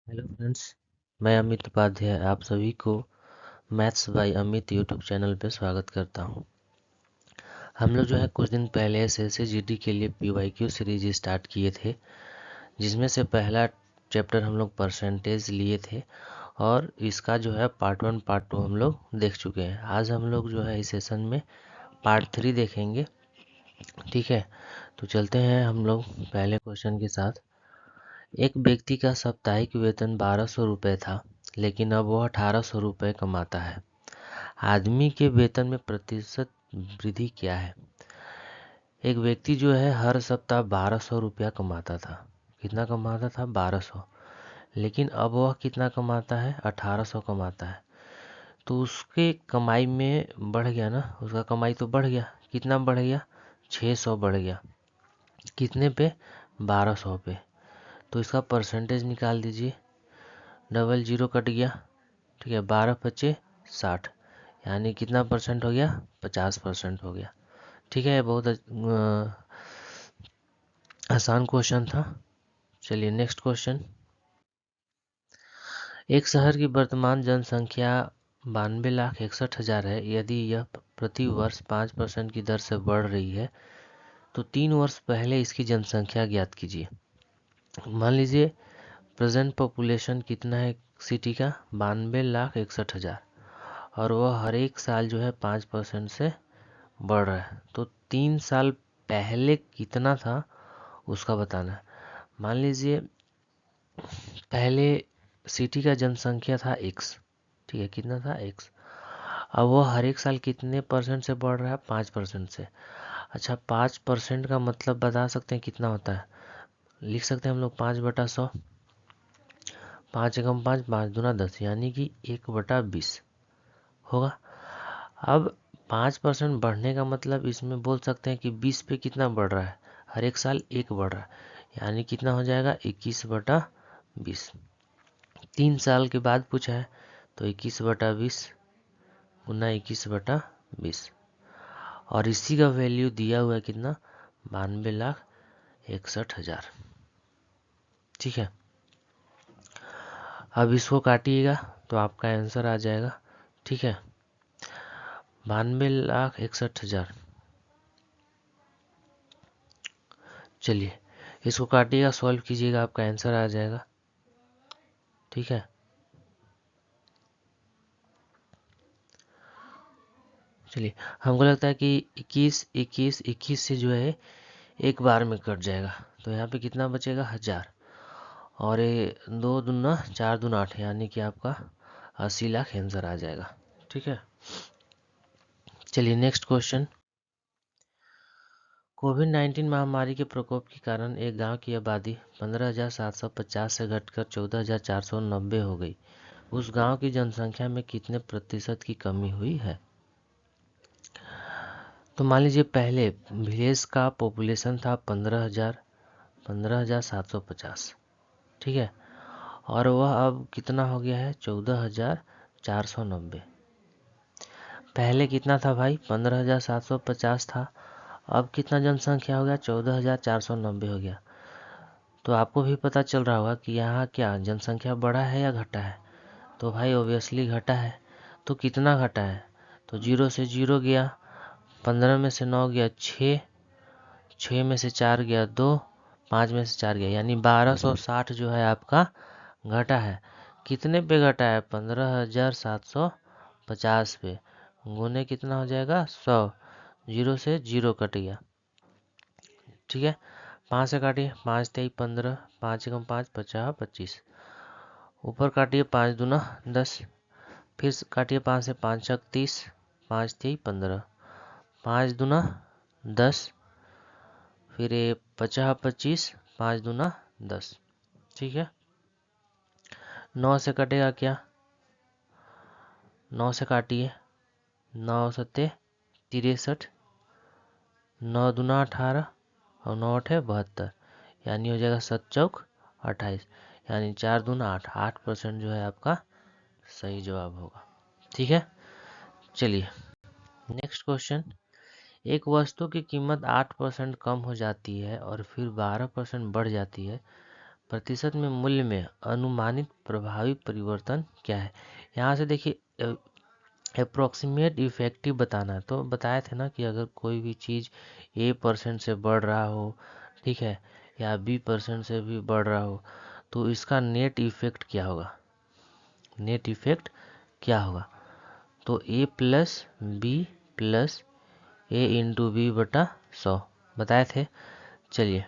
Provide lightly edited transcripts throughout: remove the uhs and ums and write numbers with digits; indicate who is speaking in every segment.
Speaker 1: Hello friends, मैं अमित उपाध्याय आप सभी को maths by Amit YouTube channel पे स्वागत करता हूं। हम लोग जो है कुछ दिन पहले एसएससी जीडी के लिए पीवाईक्यू सीरीज स्टार्ट किए थे, जिसमें से पहला चैप्टर हम लोग परसेंटेज लिए थे और इसका जो है पार्ट 1 पार्ट 2 हम लोग देख चुके हैं। आज हम लोग जो है इस सेशन में पार्ट 3 देखेंगे। ठीक है, तो चलते हैं हम लोग पहले क्वेश्चन के साथ। एक व्यक्ति का साप्ताहिक वेतन 1200 रुपये था, लेकिन अब वह 1800 रुपये कमाता है। आदमी के वेतन में प्रतिशत वृद्धि क्या है? एक व्यक्ति जो है हर सप्ताह 1200 रुपया कमाता था। कितना कमाता था? 1200। लेकिन अब वह कितना कमाता है? 1800 कमाता है। तो उसके कमाई में बढ़ गया ना, उसका कमाई तो बढ़ गया। कितना बढ़ गया? 600 बढ़ गया। कितने पे? 1200 पे। तो इसका परसेंटेज निकाल दीजिए। डबल जीरो कट गया। ठीक है, 12 × 25 = 60, यानी कितना परसेंट हो गया? 50% हो गया। ठीक है, बहुत आसान क्वेश्चन था। चलिए नेक्स्ट क्वेश्चन। एक शहर की वर्तमान जनसंख्या 92,61,000 है। यदि यह प्रति वर्ष 5% की दर से बढ़ रही है तो 3 वर्ष पहले इसकी जनसंख्या ज्ञात कीजिए। मान लीजिए प्रेजेंट पॉपुलेशन कितना है सिटी का? 92,61,000, और वह हर एक साल जो है 5% से बढ़ रहा है। तो 3 साल पहले कितना था उसका बताना है। मान लीजिए पहले सिटी का जनसंख्या था x। ठीक है, कितना था? x। अब वो हर एक साल कितने परसेंट से बढ़ रहा है? 5% से। अच्छा, 5% का मतलब बता सकते हैं कितना होता है? लिख सकते हैं हम लोग 5/100। 5 एकम 5, 5 दूना 10, यानी कि 1/20 होगा। अब 5% बढ़ने का मतलब इसमें बोल सकते हैं कि 20 पे कितना बढ़ रहा है? हर एक साल 1 बढ़ रहा है, यानी कितना हो जाएगा? 21/20। 3 साल के बाद पूछा है तो 21/20 गुना 21/20, और इसी का वैल्यू दिया हुआ है कितना? 92,61,000। ठीक है, अब इसको काटिएगा तो आपका आंसर आ जाएगा। ठीक है, 92,61,000। चलिए इसको काटिएगा, सॉल्व कीजिएगा, आपका आंसर आ जाएगा। ठीक है, चलिए हमको लगता है कि 21 21 21 से जो है एक बार में कट जाएगा, तो यहाँ पे कितना बचेगा? 1000, और ये 2 दूना 4 दूना 8, यानी कि आपका 80 लाख आंसर आ जाएगा। ठीक है, चलिए नेक्स्ट क्वेश्चन। कोविड-19 महामारी के प्रकोप के कारण एक गांव की आबादी 15,750 से घटकर 14,490 हो गई। उस गांव की जनसंख्या में कितने प्रतिशत की कमी हुई है? तो मान लीजिए पहले विलेज का पॉपुलेशन था 15,750। ठीक है, और वह अब कितना हो गया है? 14,490। पहले कितना था भाई? 15,750 था। अब कितना जनसंख्या हो गया? 14,490 हो गया। तो आपको भी पता चल रहा होगा कि यहाँ क्या जनसंख्या बढ़ा है या घटा है? तो भाई ऑब्वियसली घटा है। तो कितना घटा है? तो 0 से 0 गया, 15 में से 9 गया 6, 6 में से 4 गया 2, 5 में से 4 गया, यानी 1260 जो है आपका घटा है। कितने पे घटा है? 15,750 पे। गुने कितना हो जाएगा? 100। 0 से 0 कट गया। ठीक है, 5 से काटिए, 5 3 15, 5 एकम 5 50 25। ऊपर काटिए, 5 दूना 10। फिर काटिए 5 से, 5 छक 30, 5 3 15, 5 दूना 10। फिर ये 50 25, 5 दूना 10। ठीक है, 9 से कटेगा क्या? 9 से काटिए, 9 सत्ते 63, 9 दूना 18 और 9 अठे 72, यानी हो जाएगा 7 चौक 28, यानी 4 दूना 8। 8% जो है आपका सही जवाब होगा। ठीक है, चलिए नेक्स्ट क्वेश्चन। एक वस्तु की कीमत 8% कम हो जाती है और फिर 12% बढ़ जाती है। प्रतिशत में मूल्य में अनुमानित प्रभावी परिवर्तन क्या है। यहाँ से देखिए अप्रोक्सीमेट इफेक्टिव बताना है, तो बताए थे ना कि अगर कोई भी चीज़ A% से बढ़ रहा हो, ठीक है, या B% से भी बढ़ रहा हो, तो इसका नेट इफेक्ट क्या होगा, नेट इफेक्ट क्या होगा। तो A plus B plus A into B बटा 100 बताए थे। चलिए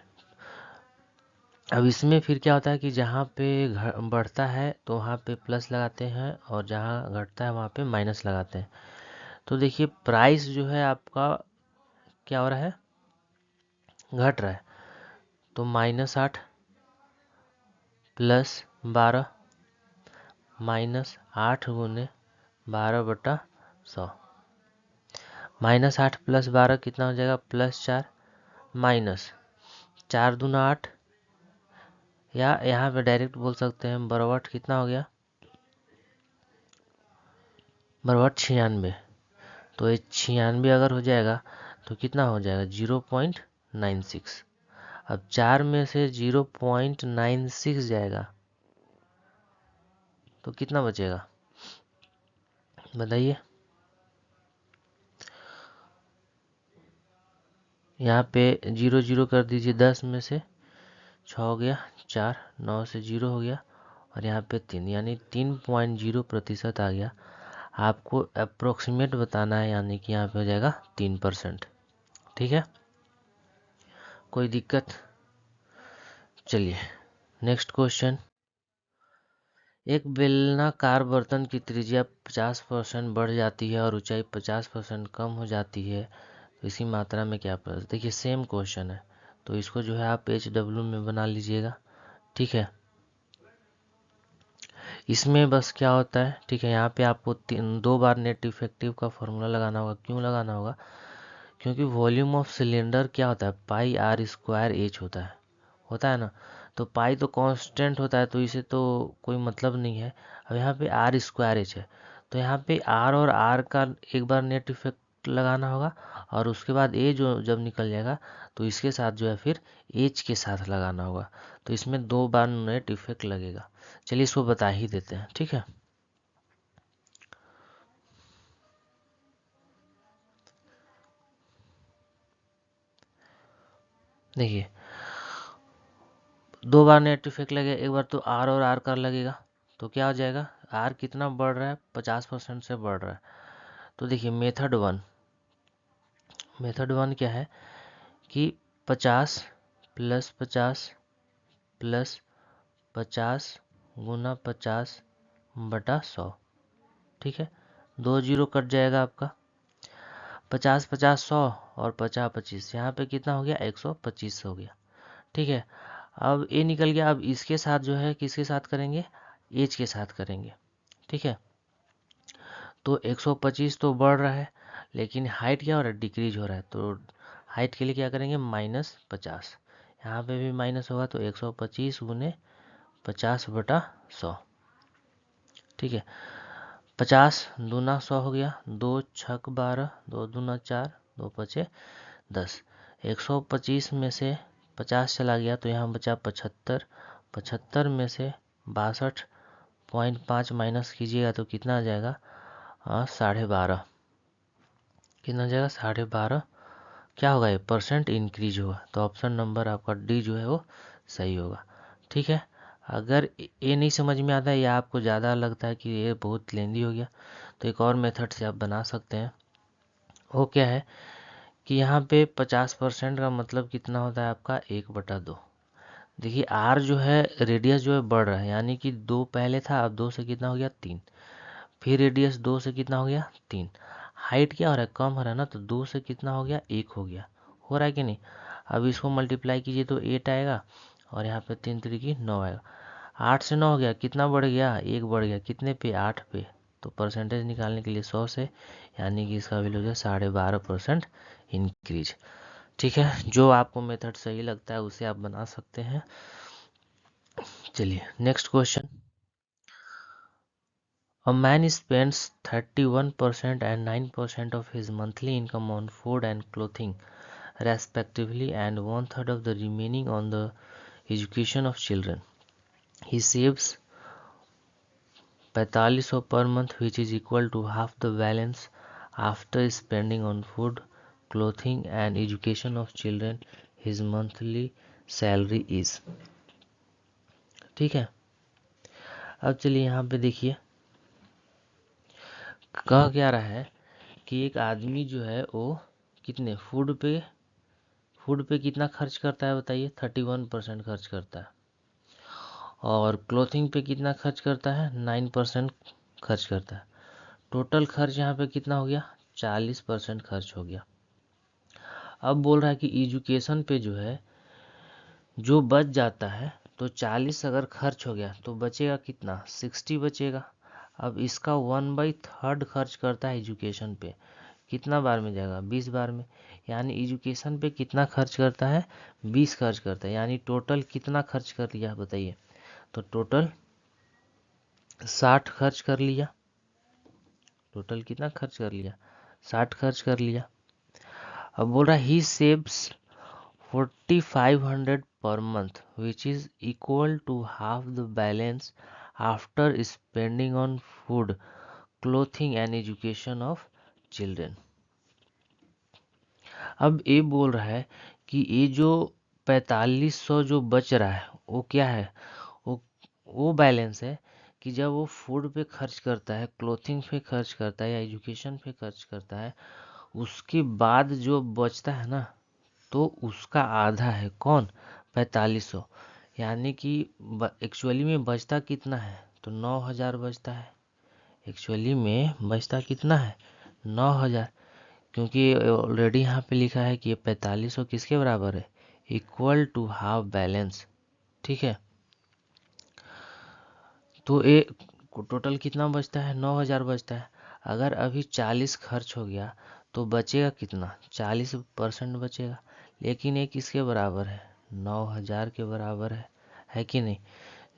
Speaker 1: अब इसमें फिर क्या होता है कि जहाँ पे बढ़ता है तो वहाँ पे प्लस लगाते हैं और जहाँ घटता है वहाँ पे माइनस लगाते हैं। तो देखिए प्राइस जो है आपका क्या हो रहा है, घट रहा है। तो -8 प्लस 12 -8 गुने 12 बटा 100। -8 प्लस 12 कितना हो जाएगा, +4 माइनस 4 दूना 8, या यहाँ पे डायरेक्ट बोल सकते हैं बराबर कितना हो गया, बराबर 96। तो ये 96 अगर हो जाएगा तो कितना हो जाएगा 0.96। अब 4 में से 0.96 जाएगा तो कितना बचेगा बताइए। यहाँ पे 0 0 कर दीजिए, 10 में से 6 हो गया 4, 9 से 0 हो गया और यहाँ पे 3, यानी 3.0% आ गया। आपको अप्रोक्सीमेट बताना है, यानी कि यहाँ पे हो जाएगा 3%। ठीक है, कोई दिक्कत। चलिए नेक्स्ट क्वेश्चन। एक बेलनाकार बर्तन की त्रिज्या 50% बढ़ जाती है और ऊंचाई 50% कम हो जाती है, तो इसी मात्रा में क्या प्लस। देखिए सेम क्वेश्चन है, तो इसको जो है आप HW में बना लीजिएगा। ठीक है, इसमें बस क्या होता है, ठीक है, यहाँ पे आपको 2 बार नेट इफेक्टिव का फॉर्मूला लगाना होगा। क्यों लगाना होगा, क्योंकि वॉल्यूम ऑफ सिलेंडर क्या होता है, πr² होता है ना। तो पाई तो कांस्टेंट होता है, तो इसे तो कोई मतलब नहीं है। अब यहाँ पे r²h है, तो यहाँ पे r और r का एक बार नेट इफेक्ट लगाना होगा और उसके बाद a जो जब निकल जाएगा तो इसके साथ जो है फिर h के साथ लगाना होगा। तो इसमें 2 बार नेट इफेक्ट लगेगा। चलिए इसको बता ही देते हैं। ठीक है, देखिए 2 बार नेट इफेक्ट लगेगा। एक बार तो r और r का लगेगा, तो क्या हो जाएगा, r कितना बढ़ रहा है, 50% से बढ़ रहा है। तो देखिए मेथड वन क्या है कि 50 प्लस 50 प्लस 50 गुना 50 बटा 100। ठीक है, 2 जीरो कट जाएगा आपका, 50 50 100 और 50 25, यहाँ पे कितना हो गया 125 हो गया। ठीक है, अब ए निकल गया। अब इसके साथ जो है किसके साथ करेंगे, एज के साथ करेंगे। ठीक है, तो 125 तो बढ़ रहा है लेकिन हाइट क्या हो रहा है, डिक्रीज हो रहा है। तो हाइट के लिए क्या करेंगे, -50। यहाँ पे भी माइनस होगा, तो 125 गुने 50 बटा 100। ठीक है, 50 दूना 100 हो गया, 2 छक 12, 2 दूना 4, 2 पचे 10। 125 में से 50 चला गया तो यहाँ बचा 75। 75 में से 62.5 माइनस कीजिएगा तो कितना आ जाएगा, 12.5। कितना आ जाएगा, 12.5। क्या होगा, ये परसेंट इंक्रीज होगा। तो ऑप्शन नंबर आपका डी जो है वो सही होगा। ठीक है, अगर ये नहीं समझ में आता है या आपको ज़्यादा लगता है कि ये बहुत लेंदी हो गया, तो एक और मेथड से आप बना सकते हैं। वो क्या है कि यहाँ पे 50% का मतलब कितना होता है आपका, 1/2। देखिए आर जो है रेडियस जो है बढ़ रहा है, यानी कि 2 पहले था, अब 2 से कितना हो गया 3, फिर रेडियस 2 से कितना हो गया 3। हाइट क्या हो रहा है, कम हो रहा है ना, तो 2 से कितना हो गया 1 हो गया। हो रहा है कि नहीं। अब इसको मल्टीप्लाई कीजिए तो 8 आएगा और यहाँ पे 3 3 9 आएगा। 8 से 9 हो गया, कितना बढ़ गया, 1 बढ़ गया, कितने पे, 8 पे। तो परसेंटेज निकालने के लिए 100 से, यानी कि इसका वैल्यू है 12.5% इंक्रीज। ठीक है, जो आपको मेथड सही लगता है उसे आप बना सकते हैं। चलिए next question. A man spends 31% and 9% of his monthly income on food and clothing respectively, and 1/3 of the remaining on the education of children. He saves 4500 per month which is equal to half the balance after spending on food, clothing and education of children his monthly salary is. ठीक है, अब चलिए यहाँ पे देखिए कह क्या रहा है कि एक आदमी जो है वो कितने फूड पे कितना खर्च करता है बताइए, 31% खर्च करता है। और क्लोथिंग पे कितना खर्च करता है, 9% खर्च करता है। टोटल खर्च यहाँ पे कितना हो गया, 40% खर्च हो गया। अब बोल रहा है कि एजुकेशन पे जो है जो बच जाता है, तो 40 अगर खर्च हो गया तो बचेगा कितना, 60 बचेगा। अब इसका 1/3 खर्च करता है एजुकेशन पे, कितना बार में जाएगा, 20 बार में। यानी एजुकेशन पे कितना खर्च करता है, 20 खर्च करता है। यानी टोटल कितना खर्च कर लिया बताइए, तो टोटल 60 खर्च कर लिया। टोटल कितना खर्च कर लिया, 60 खर्च कर लिया। अब बोल रहा है ही saves 4500 per month which is equal to half the balance after spending on food, clothing and education of children. अब ये बोल रहा है कि ये जो 4500 जो बच रहा है वो क्या है, वो वो बैलेंस है कि जब वो फूड पे खर्च करता है, क्लोथिंग पे खर्च करता है या एजुकेशन पे खर्च करता है, उसके बाद जो बचता है ना, तो उसका आधा है। कौन, 4500। यानी कि एक्चुअली में बचता कितना है, तो 9000 बचता है। एक्चुअली में बचता कितना है, 9000। क्योंकि ऑलरेडी यहाँ पे लिखा है कि ये 4500 किसके बराबर है, इक्वल टू हाफ बैलेंस। ठीक है, तो ये टोटल कितना बचता है, 9000 बचता है। अगर अभी 40 खर्च हो गया तो बचेगा कितना, 40% बचेगा। लेकिन ये किसके बराबर है, 9000 के बराबर है कि नहीं।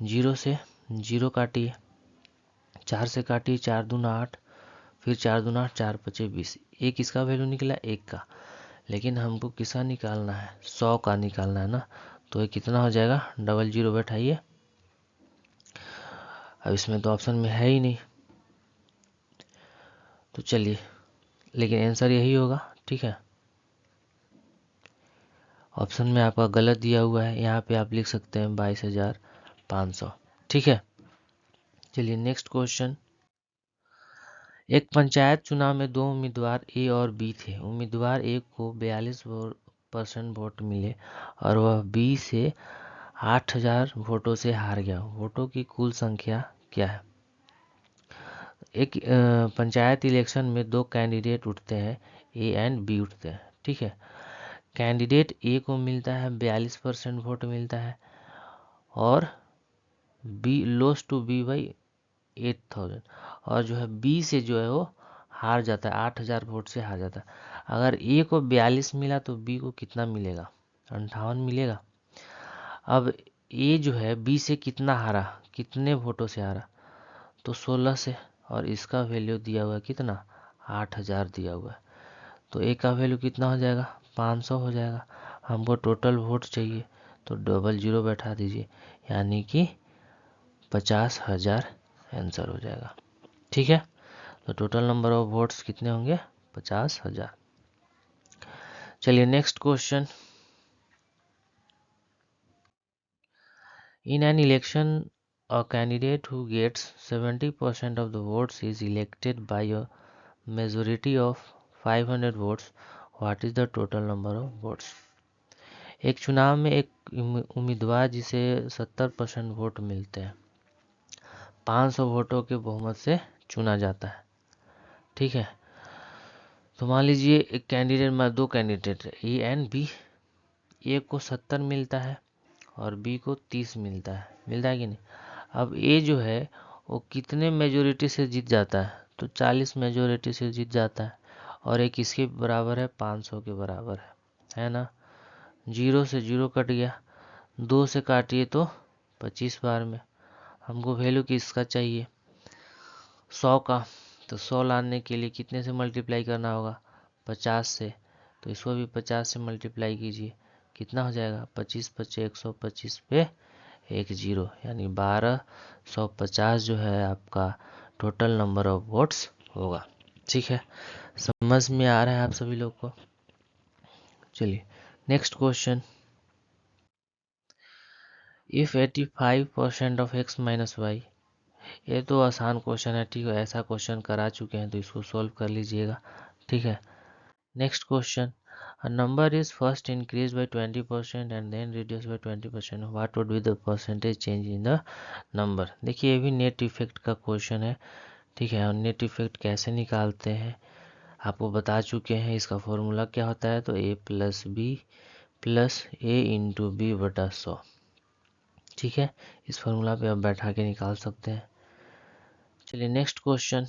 Speaker 1: जीरो से जीरो काटिए, 4 से काटिए, 4 दूना 8, फिर 4 दूना 8, 4 पचे 20। एक इसका वैल्यू निकला, एक का। लेकिन हमको किसका निकालना है, 100 का निकालना है ना। तो ये कितना हो जाएगा, डबल जीरो बैठाइए। अब इसमें तो ऑप्शन में है ही नहीं, तो चलिए, लेकिन आंसर यही होगा। ठीक है, ऑप्शन में आपका गलत दिया हुआ है, यहाँ पे आप लिख सकते हैं 22,500। ठीक है, चलिए नेक्स्ट क्वेश्चन। एक पंचायत चुनाव में दो उम्मीदवार ए और बी थे। उम्मीदवार ए को 42% वोट मिले और वह बी से 8000 वोटों से हार गया। वोटों की कुल संख्या क्या है। एक पंचायत इलेक्शन में दो कैंडिडेट उठते हैं, ए एंड बी उठते हैं। ठीक है, कैंडिडेट ए को मिलता है 42% वोट मिलता है और B loss to be by 8000। और जो है बी से जो है वो हार जाता है, 8000 वोट से हार जाता है। अगर ए को 42 मिला तो बी को कितना मिलेगा, 58 मिलेगा। अब ए जो है बी से कितना हारा, कितने वोटों से हारा, तो 16 से। और इसका वैल्यू दिया हुआ है कितना, 8000 दिया हुआ है। तो ए का वैल्यू कितना हो जाएगा, 500 हो जाएगा। हमको टोटल वोट चाहिए, तो डबल जीरो बैठा दीजिए, यानी कि 50,000 आंसर हो जाएगा। ठीक है, तो टोटल नंबर ऑफ वोट्स कितने होंगे, 50,000। चलिए next question. In an election a candidate who gets 70% of the votes is elected by a majority of 500 votes. What is the total number of votes? एक चुनाव में एक उम्मीदवार जिसे 70% वोट मिलते हैं, 500 वोटों के बहुमत से चुना जाता है। ठीक है, तो मान लीजिए एक कैंडिडेट में दो कैंडिडेट है, ए एंड बी। ए को 70 मिलता है और बी को 30 मिलता है कि नहीं। अब ए जो है वो कितने मेजोरिटी से जीत जाता है, तो 40 मेजोरिटी से जीत जाता है। और एक किसके बराबर है, 500 के बराबर है ना। जीरो से जीरो कट गया, 2 से काटिए तो 25 बार में। हमको वैल्यू किसका चाहिए, 100 का। तो 100 लाने के लिए कितने से मल्टीप्लाई करना होगा, 50 से। तो इसको भी 50 से मल्टीप्लाई कीजिए, कितना हो जाएगा, 25 पच्चे 125 पे एक जीरो, यानी 1250 जो है आपका टोटल नंबर ऑफ वोट्स होगा। ठीक है, समझ में आ रहा है आप सभी लोग को? चलिए next question. If 85% of x minus y, ये तो आसान क्वेश्चन है, ठीक है, ऐसा क्वेश्चन करा चुके हैं तो इसको सॉल्व कर लीजिएगा। ठीक है, next question. A number is first increased by 20% and then reduced by 20%. What would be the percentage change in the number? देखिए ये भी नेट इफेक्ट का क्वेश्चन है। ठीक है, और नेट इफेक्ट कैसे निकालते हैं आपको बता चुके हैं। इसका फॉर्मूला क्या होता है, तो a plus B plus A into B बटा 100। ठीक है, इस फॉर्मूला पे आप बैठा के निकाल सकते हैं। चलिए next question.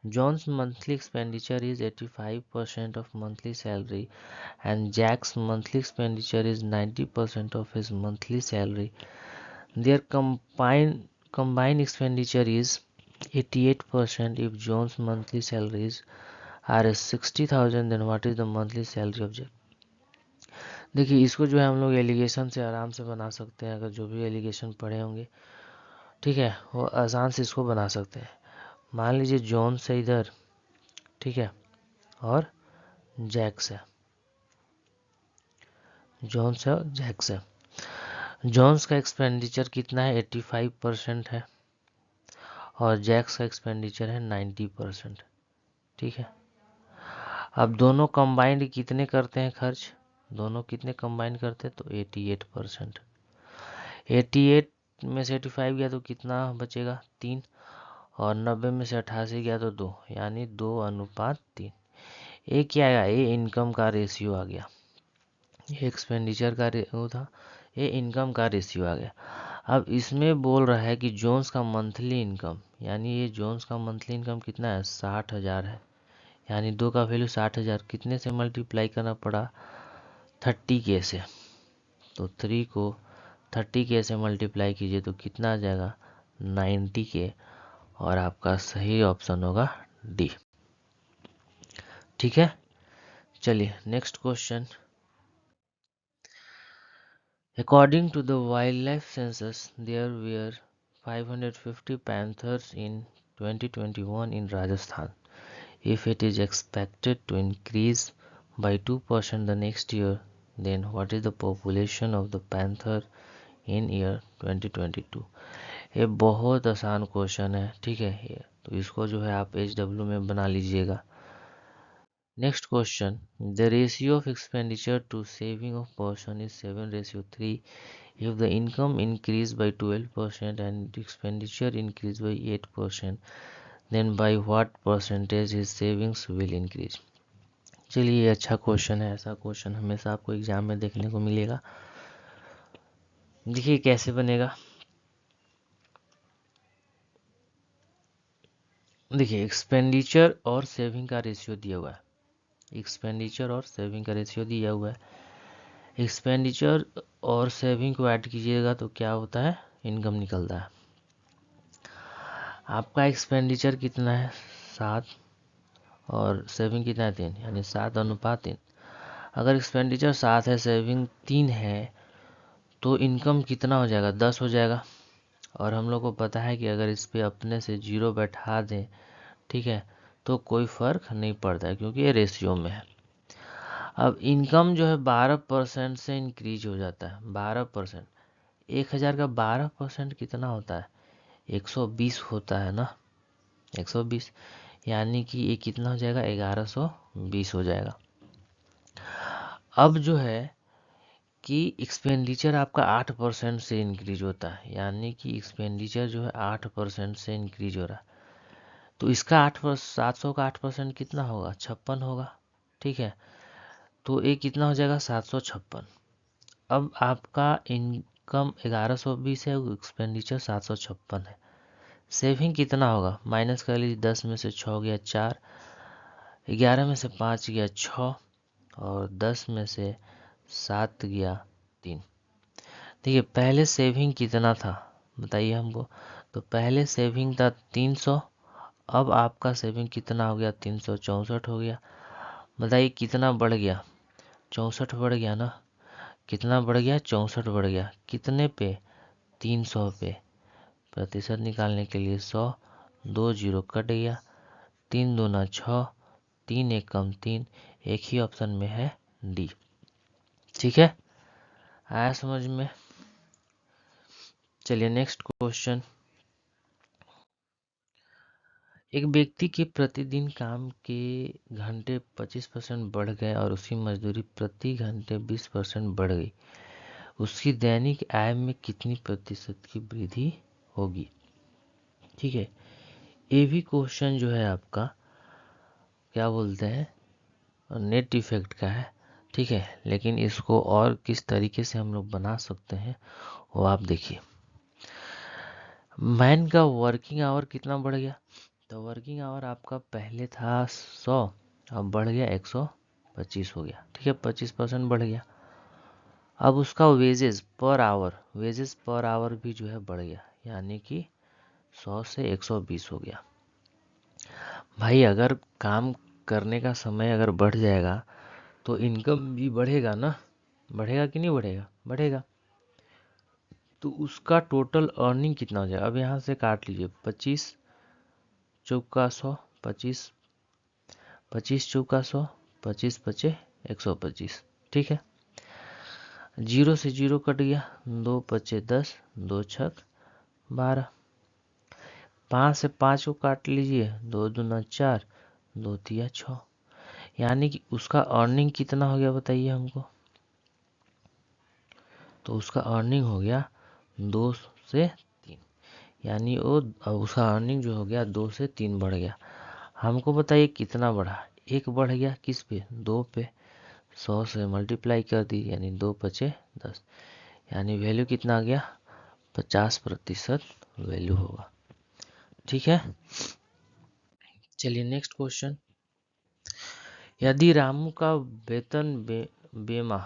Speaker 1: John's monthly expenditure is 85% of monthly salary and Jack's monthly expenditure is 90% of his monthly salary. Their combined expenditure is 88%. If John's monthly salaries are 60,000, then what is the monthly salary of Jack? देखिए इसको जो है हम लोग allegation से आराम से बना सकते हैं, अगर जो भी एलिगेशन पढ़े होंगे, ठीक है, वो आसान से इसको बना सकते हैं। मान लीजिए जॉन से इधर, ठीक है, और जैक्स है, जॉन्स है और जैक्स है। जॉन्स का एक्सपेंडिचर कितना है, 85% है, और जैक्स का एक्सपेंडिचर है 90%। ठीक है, अब दोनों कंबाइंड कितने करते हैं खर्च, दोनों कितने कंबाइंड करते हैं, तो 88%। 88 में से 85 गया तो कितना बचेगा, 3, और 90 में से 88 गया तो 2, यानी 2:3। ये क्या आएगा, ये इनकम का रेशियो आ गया, ये एक्सपेंडिचर का वो था, ये इनकम का रेशियो आ गया। अब इसमें बोल रहा है कि जोन्स का मंथली इनकम, यानी ये जोन्स का मंथली इनकम कितना है, 60,000 है, यानी 2 का वैल्यू 60,000, कितने से मल्टीप्लाई करना पड़ा, 30K से। तो 3 को 30K से मल्टीप्लाई कीजिए तो कितना आ जाएगा, 90K, और आपका सही ऑप्शन होगा डी। ठीक है, चलिए next question. According to the wildlife census, there were 550 panthers in 2021 in Rajasthan. If it is expected to increase by 2% the next year, then what is the population of the panther in year 2022? ये बहुत आसान question है, ठीक है, ये तो इसको जो है आप HW में बना लीजिएगा। Next question. The ratio of expenditure to saving of person is 7:3. If the income increase by 12% and expenditure increase by 8%, then by what percentage his savings will increase? चलिए ये अच्छा क्वेश्चन है, ऐसा क्वेश्चन हमेशा आपको एग्जाम में देखने को मिलेगा। देखिए कैसे बनेगा, देखिए एक्सपेंडिचर और सेविंग का रेशियो दिया हुआ है, एक्सपेंडिचर और सेविंग का रेशियो दिया हुआ है। एक्सपेंडिचर और सेविंग को ऐड कीजिएगा तो क्या होता है, इनकम निकलता है। आपका एक्सपेंडिचर कितना है, 7, और सेविंग कितना है, 3, यानी 7:3। अगर एक्सपेंडिचर 7 है, सेविंग 3 है, तो इनकम कितना हो जाएगा, 10 हो जाएगा। और हम लोग को पता है कि अगर इस पे अपने से 0 बैठा दें, ठीक है, तो कोई फर्क नहीं पड़ता है क्योंकि ये रेशियो में है। अब इनकम जो है 12% से इंक्रीज हो जाता है, 12%। 1000 का 12% कितना होता है, 120 होता है ना, 120, यानी कि ये कितना हो जाएगा, 1120 हो जाएगा। अब जो है कि एक्सपेंडिचर आपका 8% से इंक्रीज होता है, यानी कि एक्सपेंडिचर जो है 8% से इंक्रीज हो रहा है, तो इसका 8%, 700 का 8% कितना होगा, 56 होगा। ठीक है, तो ये कितना हो जाएगा, 756। अब आपका इनकम 1120 है, एक्सपेंडिचर 756 है। सेविंग कितना होगा, माइनस कर लीजिए, 10 में से 6 गया 4, 11 में से 5 गया 6, और 10 में से 7 गया 3। देखिए पहले सेविंग कितना था बताइए हमको, तो पहले सेविंग था 300, अब आपका सेविंग कितना हो गया, 364 हो गया। बताइए कितना बढ़ गया, 64 बढ़ गया ना, कितना बढ़ गया, 64 बढ़ गया, कितने पे, 300 पे प्रतिशत निकालने के लिए 100, 2 जीरो कट गया, 3 दूना 6, 3 एक कम 3, एक ही ऑप्शन में है डी। ठीक है, आया समझ में? चलिए नेक्स्ट क्वेश्चन। एक व्यक्ति के प्रतिदिन काम के घंटे 25% बढ़ गए और उसकी मजदूरी प्रति घंटे 20% बढ़ गई। उसकी दैनिक आय में कितनी प्रतिशत की वृद्धि होगी? ठीक है, ये भी क्वेश्चन जो है आपका क्या बोलते हैं नेट इफेक्ट का है। ठीक है, लेकिन इसको और किस तरीके से हम लोग बना सकते हैं वो आप देखिए। मैन का वर्किंग आवर कितना बढ़ गया? तो वर्किंग आवर आपका पहले था 100, अब बढ़ गया 125 हो गया। ठीक है, 25% बढ़ गया। अब उसका वेजेस पर आवर भी जो है बढ़ गया, यानी कि 100 से 120 हो गया। भाई अगर काम करने का समय अगर बढ़ जाएगा तो इनकम भी बढ़ेगा ना, बढ़ेगा कि नहीं बढ़ेगा? बढ़ेगा। तो उसका टोटल अर्निंग कितना हो जाएगा? अब यहाँ से काट लीजिए, 25 चौका 100, 25 चौका 100, 25 पचे 125। ठीक है, 0 से 0 कट गया, 2 पचे 10, 2 छक 12, 5 से 5 को काट लीजिए, 2 दूना 4, 2 तिया 6, यानी कि उसका अर्निंग कितना हो गया बताइए हमको? तो उसका अर्निंग हो गया 2 से 3, यानी वो उसका अर्निंग जो हो गया 2 से 3 बढ़ गया। हमको बताइए कितना बढ़ा? एक बढ़ गया, किस पे? 2 पे। 100 से मल्टीप्लाई कर दी, यानी 2 पचे 10, यानी वैल्यू कितना आ गया? 50% वैल्यू होगा। ठीक है, चलिए नेक्स्ट क्वेश्चन। यदि रामू का वेतन बेमाह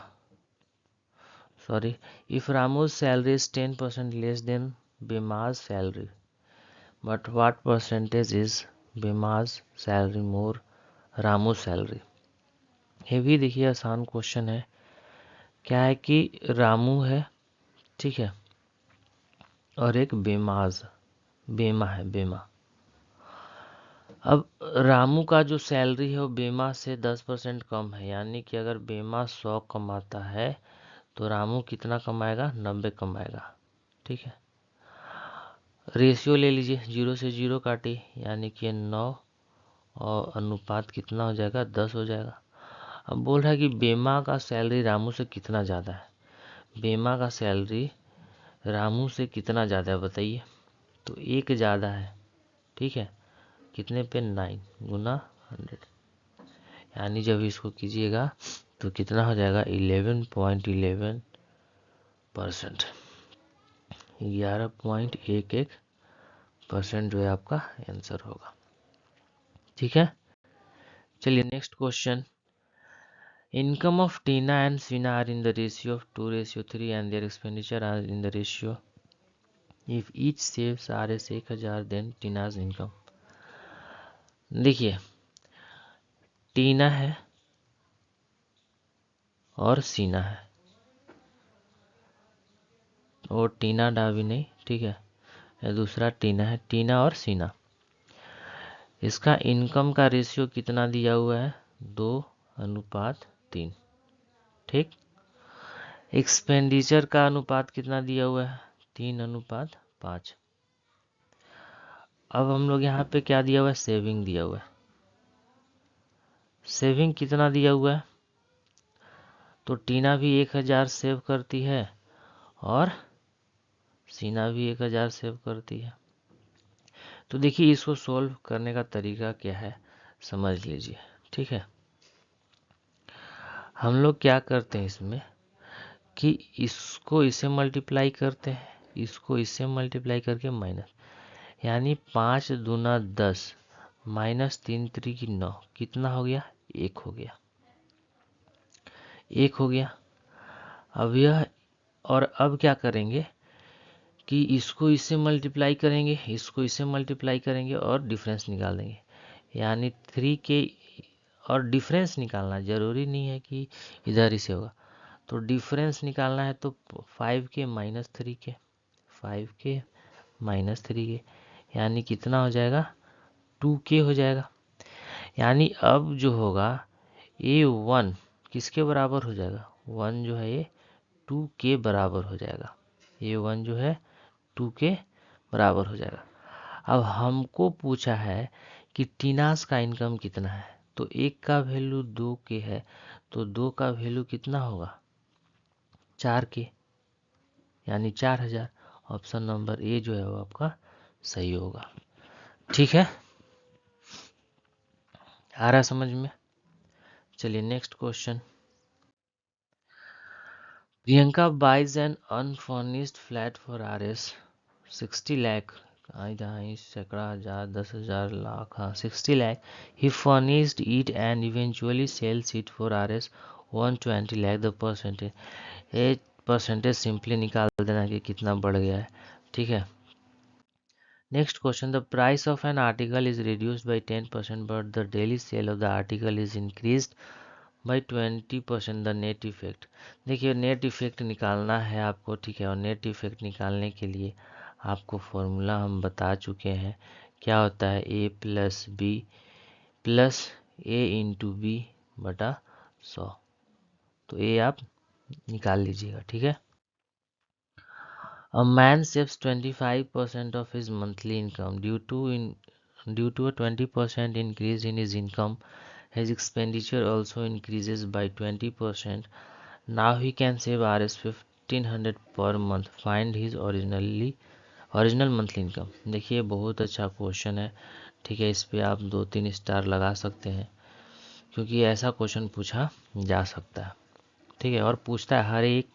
Speaker 1: if Ramu's salary is 10% less than Bima's salary, but what percentage is Bima's salary more Ramu's salary? ये भी देखिए आसान क्वेश्चन है। क्या है कि रामू है, ठीक है, और एक बेमा है, बेमा। अब रामू का जो सैलरी है वो बेमा से 10% कम है, यानी कि अगर बेमा 100 कमाता है तो रामू कितना कमाएगा? 90 कमाएगा। ठीक है, रेशियो ले लीजिए, 0 से 0 काटिए, यानी कि 9 और अनुपात कितना हो जाएगा? 10 हो जाएगा। अब बोल रहा है कि बेमा का सैलरी रामू से कितना ज़्यादा है। बेमा का सैलरी रामू से कितना ज़्यादा है बताइए? तो 1 ज़्यादा है। ठीक है, कितने पे? 9 गुना 100, यानी जब इसको कीजिएगा तो कितना हो जाएगा? 11.11%, 11.11% जो है आपका आंसर होगा। ठीक है, चलिए next question. Income of Tina and Seena are in the ratio of 2:3 and their expenditure are in the ratio if each saves Rs 1000 then Tina's income. देखिए, टीना है और सीना है, और टीना डावी नहीं, ठीक है, ये दूसरा टीना है, टीना और सीना। इसका इनकम का रेशियो कितना दिया हुआ है? 2:3। ठीक, एक्सपेंडिचर का अनुपात कितना दिया हुआ है? 3:5। अब हम लोग यहाँ पे क्या दिया हुआ है? सेविंग दिया हुआ है। सेविंग कितना दिया हुआ है? तो टीना भी 1000 सेव करती है और सीना भी 1000 सेव करती है। तो देखिए, इसको सोल्व करने का तरीका क्या है समझ लीजिए। ठीक है, हम लोग क्या करते हैं इसमें कि इसको इससे मल्टीप्लाई करते हैं, इसको इससे मल्टीप्लाई करके माइनस, यानी 5 दूना 10 माइनस 3 3 9, कितना हो गया? 1 हो गया, 1 हो गया। अब यह, और अब क्या करेंगे कि इसको इससे मल्टीप्लाई करेंगे, इसको इससे मल्टीप्लाई करेंगे और डिफरेंस निकाल देंगे, यानी 3 के, और डिफरेंस निकालना जरूरी नहीं है कि इधर ही से होगा, तो डिफरेंस निकालना है तो 5 के माइनस 3 के, 5K -3K, यानी कितना हो जाएगा 2K हो जाएगा। यानी अब जो होगा A1 किसके बराबर हो जाएगा, 1 जो है ये 2K बराबर हो जाएगा। A1 जो है 2K बराबर हो जाएगा। अब हमको पूछा है कि टीनास का इनकम कितना है, तो एक का वैल्यू 2K है, तो 2 का वैल्यू कितना होगा 4K, यानी 4000। ऑप्शन नंबर ए जो है वो आपका सही होगा। ठीक है, आ रहा है समझ में। चलिए next question. Priyanka buys an unfurnished flat for RS 60 lakh, सैकड़ा हजार 10,000 लाख, हाँ 60 lakh. He furnished it and eventually sells it for RS 120 lakh. The percentage, ये परसेंटेज सिंपली निकाल देना कि कितना बढ़ गया है। ठीक है, next question. The price of an article is reduced by 10% but the daily sale of the article is increased by 20%, the net effect. देखिए नेट इफेक्ट निकालना है आपको, ठीक है, और नेट इफेक्ट निकालने के लिए आपको फॉर्मूला हम बता चुके हैं। क्या होता है, A plus B plus A into B बटा 100। तो ये आप निकाल लीजिएगा। ठीक है, A man saves 25% of his monthly income due to a 20% increase in his income. His expenditure also increases by 20%. Now he can save Rs 1500 per month. Find his original monthly income. देखिए बहुत अच्छा question है। ठीक है, इस पे आप 2-3 star लगा सकते हैं, क्योंकि ऐसा क्वेश्चन पूछा जा सकता है। ठीक है, और पूछता है, हर एक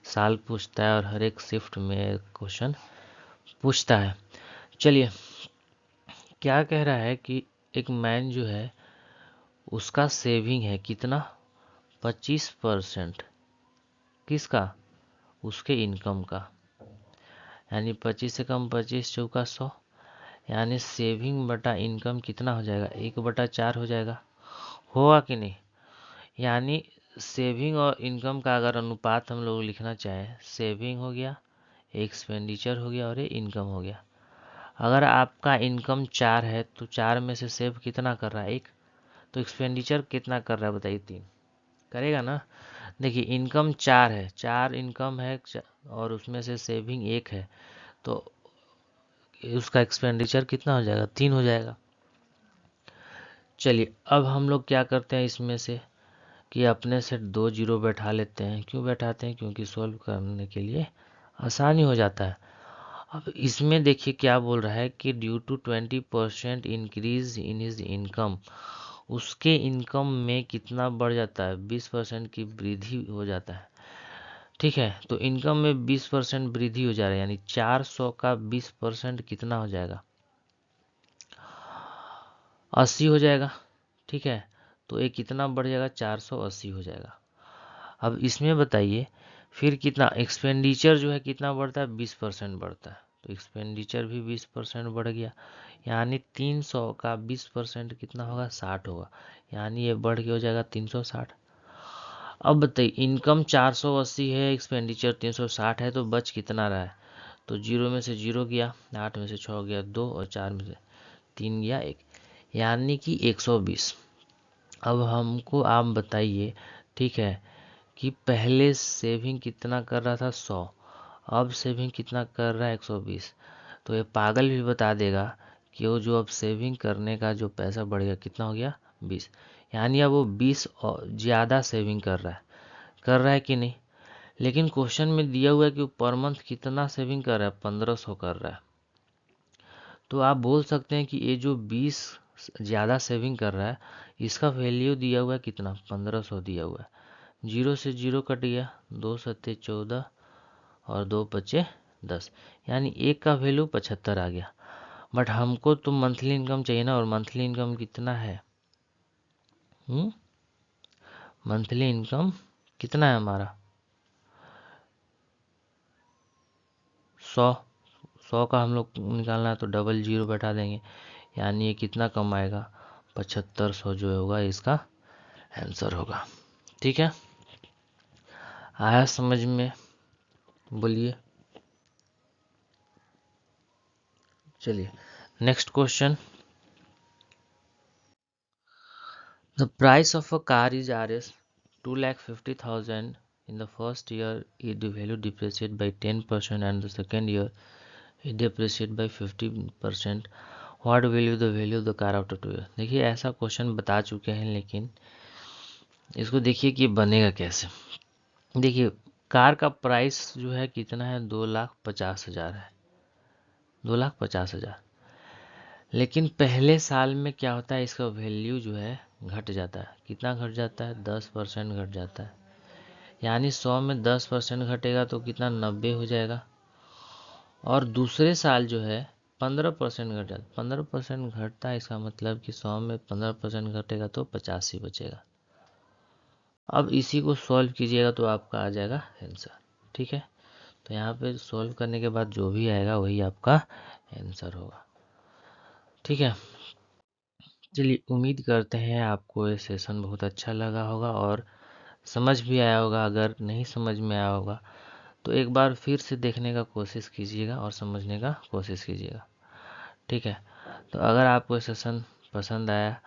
Speaker 1: साल पूछता है और हर एक शिफ्ट में क्वेश्चन पूछता है। चलिए, क्या कह रहा है कि एक मैन जो है उसका सेविंग है कितना, 25%। किसका, उसके इनकम का, यानी 25 से कम 25 चौका 100, यानी सेविंग बटा इनकम कितना हो जाएगा, 1/4 हो जाएगा। होगा कि नहीं, यानी सेविंग और इनकम का अगर अनुपात हम लोग लिखना चाहें, सेविंग हो गया, एक्सपेंडिचर हो गया और ये इनकम हो गया। अगर आपका इनकम 4 है तो 4 में से सेव कितना कर रहा है, 1, तो एक्सपेंडिचर कितना कर रहा है बताइए, 3 करेगा ना। देखिए इनकम 4 है, 4 इनकम है और उसमें से सेविंग 1 है, तो उसका एक्सपेंडिचर कितना हो जाएगा, 3 हो जाएगा। चलिए अब हम लोग क्या करते हैं इसमें से कि अपने से 2 जीरो बैठा लेते हैं। क्यों बैठाते हैं, क्योंकि सॉल्व करने के लिए आसानी हो जाता है। अब इसमें देखिए क्या बोल रहा है कि due to 20% increase in his income, उसके इनकम में कितना बढ़ जाता है, 20% की वृद्धि हो जाता है। ठीक है, तो इनकम में 20% वृद्धि हो जा रहा है, यानी 400 का 20% कितना हो जाएगा, 80 हो जाएगा। ठीक है, तो ये कितना बढ़ जाएगा, 480 हो जाएगा। अब इसमें बताइए फिर कितना एक्सपेंडिचर जो है कितना बढ़ता है, 20% बढ़ता है, तो एक्सपेंडिचर भी 20% बढ़ गया, यानी 300 का 20% कितना होगा, 60 होगा, यानी ये बढ़ के हो जाएगा 360। अब बताइए इनकम 480 है, एक्सपेंडिचर 360 है, तो बच कितना रहा है, तो 0 में से 0 गया, 8 में से 6 गया 2 और 4 में से 3 गया 1, यानी कि 120। अब हमको आप बताइए, ठीक है, कि पहले सेविंग कितना कर रहा था 100, अब सेविंग कितना कर रहा है 120। तो ये पागल भी बता देगा कि वो जो अब सेविंग करने का जो पैसा बढ़ गया कितना हो गया, 20, यानी अब वो 20 ज़्यादा सेविंग कर रहा है कि नहीं। लेकिन क्वेश्चन में दिया हुआ है कि वो पर मंथ कितना सेविंग कर रहा है, 1500 कर रहा है। तो आप बोल सकते हैं कि ये जो 20 ज़्यादा सेविंग कर रहा है, इसका वैल्यू दिया हुआ है कितना, 1500 दिया हुआ है। 0 से 0 कट गया, 2 सत्ते 14 और 2 बचे 10, यानी 1 का वैल्यू 75 आ गया। बट हमको तो मंथली इनकम चाहिए ना, और मंथली इनकम कितना है, मंथली इनकम कितना है हमारा, 100 का हम लोग निकालना है, तो डबल 0 बैठा देंगे, यानी ये कितना कमाएगा, 7500 जो होगा इसका आंसर होगा। ठीक है, आया समझ में, बोलिए। चलिए next question. The price of a car is Rs 2,50,000 in the first year it value depreciate by 10% and the second year it depreciate by 15%. What will be the value of the car after 2 years? देखिए ऐसा question बता चुके हैं, लेकिन इसको देखिए कि बनेगा कैसे। देखिए कार का प्राइस जो है कितना है, 2,50,000 है, 2,50,000। लेकिन पहले साल में क्या होता है, इसका वैल्यू जो है घट जाता है। कितना घट जाता है, 10% घट जाता है। यानी 100 में 10% घटेगा तो कितना, 90 हो जाएगा। और दूसरे साल जो है 15% घट जाता है। 15% घटता है, इसका मतलब कि 100 में 15% घटेगा तो 85 बचेगा। अब इसी को सॉल्व कीजिएगा तो आपका आ जाएगा आंसर। ठीक है, तो यहाँ पे सॉल्व करने के बाद जो भी आएगा वही आपका आंसर होगा। ठीक है, चलिए उम्मीद करते हैं आपको ये सेशन बहुत अच्छा लगा होगा और समझ भी आया होगा। अगर नहीं समझ में आया होगा तो एक बार फिर से देखने का कोशिश कीजिएगा और समझने का कोशिश कीजिएगा। ठीक है, तो अगर आपको सेशन पसंद आया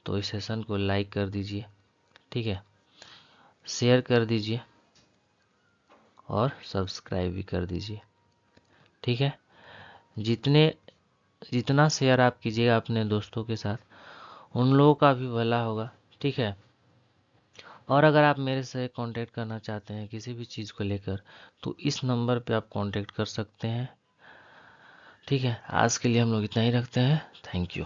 Speaker 1: तो इस सेशन को लाइक कर दीजिए। ठीक है, शेयर कर दीजिए और सब्सक्राइब भी कर दीजिए। ठीक है, जितना शेयर आप कीजिएगा अपने दोस्तों के साथ, उन लोगों का भी भला होगा। ठीक है, और अगर आप मेरे से कांटेक्ट करना चाहते हैं किसी भी चीज़ को लेकर तो इस नंबर पे आप कांटेक्ट कर सकते हैं। ठीक है, आज के लिए हम लोग इतना ही रखते हैं। Thank you.